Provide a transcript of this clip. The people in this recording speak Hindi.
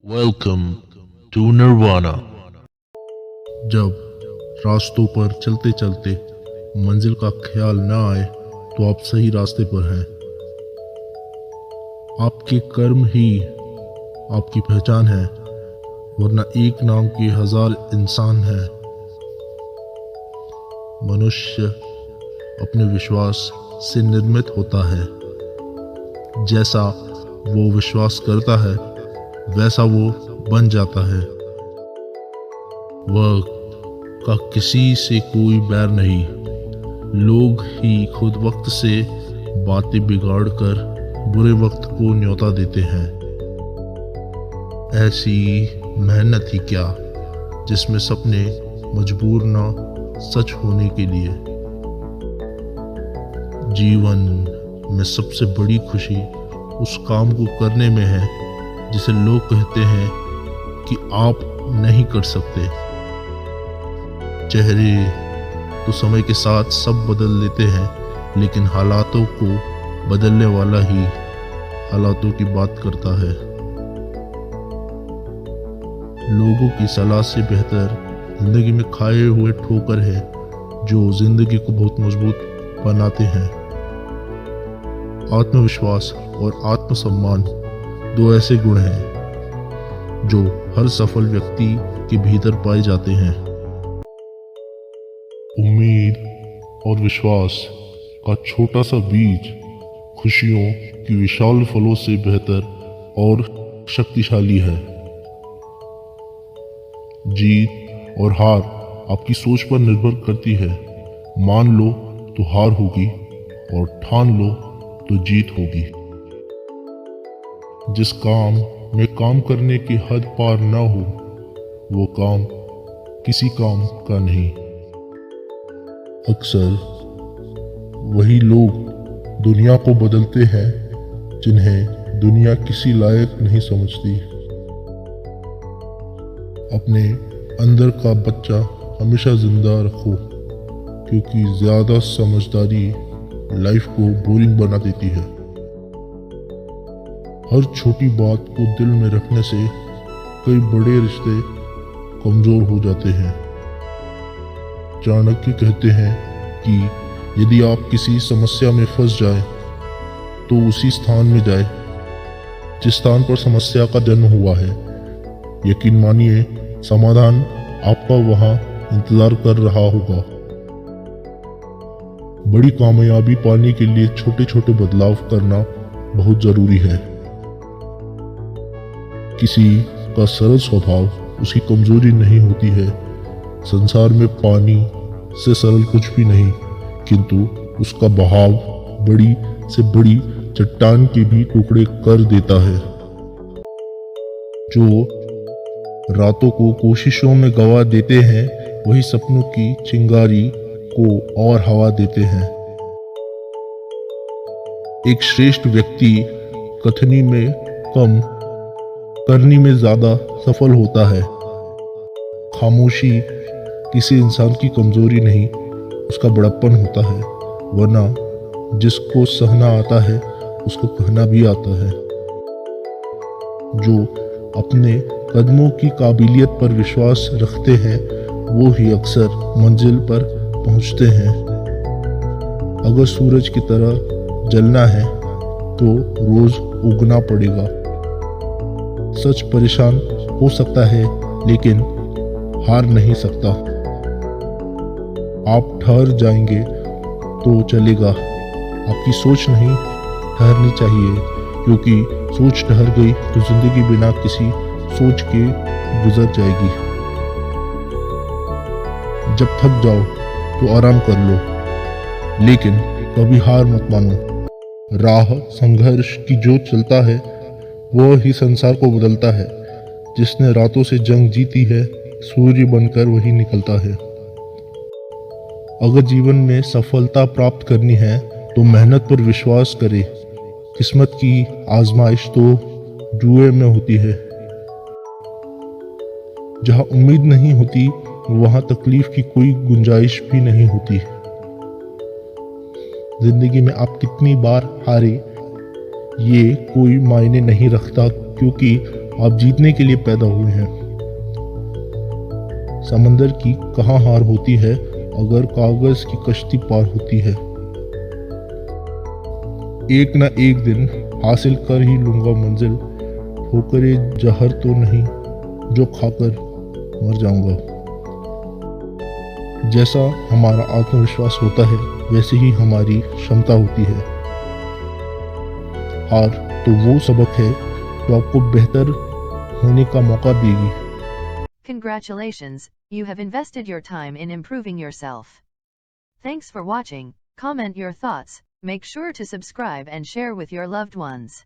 Welcome to Nirvana. जब रास्तों पर चलते चलते मंजिल का ख्याल न आए तो आप सही रास्ते पर हैं। आपके कर्म ही आपकी पहचान है, वरना एक नाम के हजार इंसान हैं। मनुष्य अपने विश्वास से निर्मित होता है। जैसा वो विश्वास करता है वैसा वो बन जाता है। वक्त का किसी से कोई बैर नहीं, लोग ही खुद वक्त से बातें बिगाड़ कर बुरे वक्त को न्योता देते हैं। ऐसी मेहनत ही क्या जिसमें सपने मजबूर ना सच होने के लिए। जीवन में सबसे बड़ी खुशी उस काम को करने में है जिसे लोग कहते हैं कि आप नहीं कर सकते। चेहरे तो समय के साथ सब बदल लेते हैं, लेकिन हालातों को बदलने वाला ही हालातों की बात करता है। लोगों की सलाह से बेहतर जिंदगी में खाए हुए ठोकर है जो जिंदगी को बहुत मजबूत बनाते हैं। आत्मविश्वास और आत्मसम्मान दो ऐसे गुण हैं जो हर सफल व्यक्ति के भीतर पाए जाते हैं। उम्मीद और विश्वास का छोटा सा बीज खुशियों की विशाल फलों से बेहतर और शक्तिशाली है। जीत और हार आपकी सोच पर निर्भर करती है। मान लो तो हार होगी और ठान लो तो जीत होगी। जिस काम में काम करने की हद पार ना हो वो काम किसी काम का नहीं। अक्सर वही लोग दुनिया को बदलते हैं जिन्हें दुनिया किसी लायक नहीं समझती। अपने अंदर का बच्चा हमेशा जिंदा रखो, क्योंकि ज्यादा समझदारी लाइफ को बोरिंग बना देती है। हर छोटी बात को दिल में रखने से कई बड़े रिश्ते कमजोर हो जाते हैं। चाणक्य कहते हैं कि यदि आप किसी समस्या में फंस जाए तो उसी स्थान में जाए जिस स्थान पर समस्या का जन्म हुआ है। यकीन मानिए समाधान आपका वहां इंतजार कर रहा होगा। बड़ी कामयाबी पाने के लिए छोटे छोटे बदलाव करना बहुत जरूरी है। किसी का सरल स्वभाव उसकी कमजोरी नहीं होती है। संसार में पानी से सरल कुछ भी नहीं, किंतु उसका बहाव बड़ी से बड़ी चट्टान के भी टुकड़े कर देता है। जो रातों को कोशिशों में गवा देते हैं वही सपनों की चिंगारी को और हवा देते हैं। एक श्रेष्ठ व्यक्ति कथनी में कम करनी में ज्यादा सफल होता है। खामोशी किसी इंसान की कमजोरी नहीं, उसका बड़प्पन होता है। वरना जिसको सहना आता है उसको कहना भी आता है। जो अपने कदमों की काबिलियत पर विश्वास रखते हैं वो ही अक्सर मंजिल पर पहुंचते हैं। अगर सूरज की तरह जलना है तो रोज उगना पड़ेगा। सच परेशान हो सकता है लेकिन हार नहीं सकता। आप ठहर जाएंगे तो चलेगा, आपकी सोच नहीं ठहरनी चाहिए, क्योंकि सोच ठहर गई तो जिंदगी बिना किसी सोच के गुजर जाएगी। जब थक जाओ तो आराम कर लो, लेकिन कभी हार मत मानो। राह संघर्ष की जो चलता है वो ही संसार को बदलता है। जिसने रातों से जंग जीती है सूर्य बनकर वही निकलता है। अगर जीवन में सफलता प्राप्त करनी है तो मेहनत पर विश्वास करें। किस्मत की आजमाइश तो जुए में होती है। जहां उम्मीद नहीं होती वहां तकलीफ की कोई गुंजाइश भी नहीं होती। जिंदगी में आप कितनी बार हारे ये कोई मायने नहीं रखता, क्योंकि आप जीतने के लिए पैदा हुए हैं। समंदर की कहाँ हार होती है अगर कागज की कश्ती पार होती है। एक ना एक दिन हासिल कर ही लूंगा मंजिल, ठोकरे जहर तो नहीं जो खाकर मर जाऊंगा। जैसा हमारा आत्मविश्वास होता है वैसे ही हमारी क्षमता होती है। हार तो वो सबक है जो आपको बेहतर होने का मौका देगी। Congratulations, you have invested your time in improving yourself. Thanks for watching. Comment your thoughts, make sure to subscribe and share with your loved ones.